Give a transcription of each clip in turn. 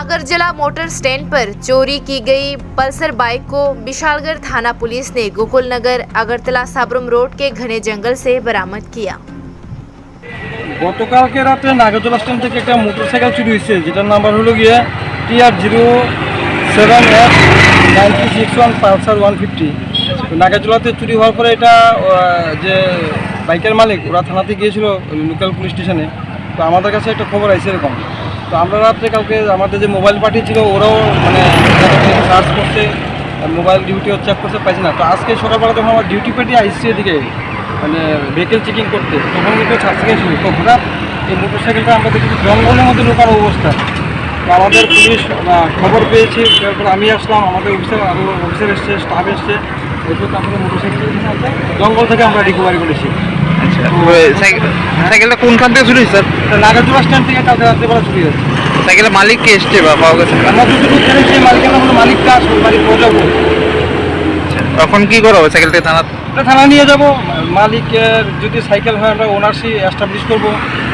सागर जिला motor stand पर चोरी की गई पल्सर बाइक को विशालगढ़ थाना पुलिस ने गोकुल नगर अगरतला साबरम रोड के घने जंगल से बरामद किया। গতকালকে রাতে নাগরদোলা স্ট্যান্ড থেকে একটা মোটরসাইকেল চুরি হয়েছে, যেটার নাম্বার হলো গিয়ে TR07F9361 পালসার 150। তো নাগরদোলাতে চুরি হওয়ার পরে এটা যে বাইকের মালিক ওরা থানাতে গিয়েছিল লোকাল পুলিশ স্টেশনে। তো আমাদের কাছে একটা খবর আছে এরকম। তো আমরা রাত্রে কালকে আমাদের যে মোবাইল পাঠিয়েছিল ওরাও মানে সার্চ করতে মোবাইল ডিউটিও চেক করতে পাইছে না। তো আজকে সকালবেলা যখন আমার ডিউটি পেটি আসছে এদিকে মানে ভেহিকেল চেকিং করতে, তখন কিন্তু ছাড়তে গেছিল। তো হঠাৎ এই মোটরসাইকেলটা আমরা দেখি জঙ্গলের মধ্যে ঢোকার অবস্থা। তো আমাদের পুলিশ খবর পেয়েছি, তারপর আমি আসলাম, আমাদের অফিসার এসছে, স্টাফ এসছে, এরপর তারপরে মোটরসাইকেল জঙ্গল থেকে আমরা রিকভারি করেছি। আচ্ছা, সাইকেলটা কোনখান থেকে চুরি হয়েছে স্যার? নাগরদোলা স্ট্যান্ড থেকে কালকে রাত্রেবেলা চুরি হয়েছে। সাইকেলের মালিক কে এসছে বা পাওয়া গেছে? আমরা যতটুকু জেনেছি মালিকের নাম হলো মালিক দাস, মালিক পৌঁছাবো। তখন কি করা হবে? সাইকেলটা থানা নিয়ে যাব। মালিকের যদি সাইকেল হয় আমরা ওনারশিপ এস্টাবলিশ করবো।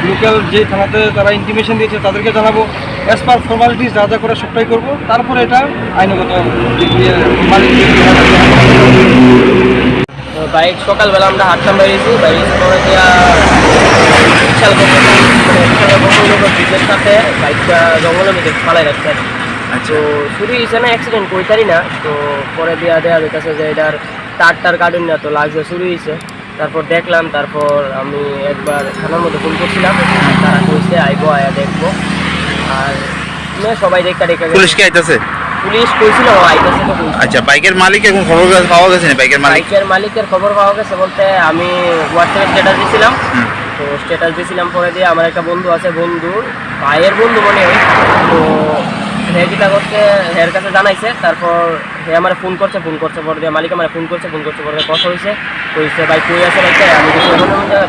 লোকাল যে থানাতে তারা ইন্টিমেশন দিয়েছে তাদেরকে জানাবো, অ্যাজ পার ফর্মালিটিস যা যা করে সবটাই করবো। তারপরে এটা আইনগত মালিক। বাইক সকালবেলা আমরা হাঁটতাম বেরিয়েছি, বেরিয়েছি পরে বিশাল ব্রিজের সাথে বাইকটা জঙ্গলের মধ্যে ফালাই রাখছে। তো চুরি হয়েছে না অ্যাক্সিডেন্ট কইতারি না। তো পরে দেওয়া যেতেছে যে এটার তার কাটুন না, তো লাগছে চুরি হয়েছে। তারপর দেখলাম, তারপর আমি একবার থানার মধ্যে ফোন করছিলাম, তারা কইছে আইবো, আয়া দেখবো। আর সবাই দেখা পুলিশ কি আইতাছে? পুলিশ কইছিল আইতাছে। তো আচ্ছা, বাইকের মালিক এখন খবর পাওয়া গেছে না? মালিকের খবর পাওয়া গেছে বলতে আমি হোয়াটসঅ্যাপে স্ট্যাটাস দিয়েছিলাম। তো স্ট্যাটাস দিয়েছিলাম পরে দিয়ে আমার একটা বন্ধু আছে, ভাইয়ের বন্ধু মনে হয়। তো হে যেটা করছে হের কাছে জানাইছে। তারপর হে আমার ফোন করছে পরে দিয়ে মালিক আমার ফোন করছে পরে কথা হয়েছে। কইছে ভাই কই আছে বাইকটা, আমি কিছু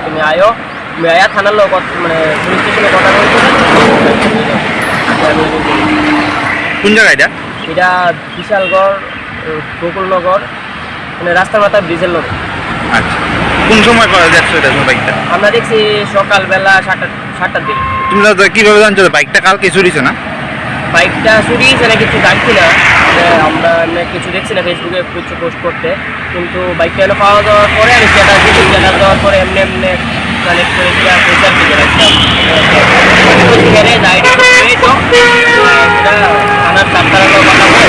তুমি আয়ো, তুমি আয়া থানার লোক মানে পুলিশ স্টেশনে কথা বলছে। কোন জায়গা এটা? এটা বিশালগড় গোকুলনগর, মানে রাস্তার মাথায় ব্রিজের লোক। আচ্ছা, কোন সময় করা যাচ্ছে এটা বাইকটা? আমরা দেখছি সকালবেলা 7টার দিকে। তুমি কীভাবে জানছো বাইকটা কালকে চুরিছে না? বাইকটা চুরি হয়েছে না কিছু জানছি না, আমরা কিছু দেখছি না ফেসবুকে কিছু পোস্ট করতে। কিন্তু বাইকটা এনে পাওয়া যাওয়ার পরে আমি স্ট্যাটাস দেওয়ার পরে এমনি কানেক্ট করেছিলাম সোশ্যাল মিডিয়া থানার 7টার কথা বলে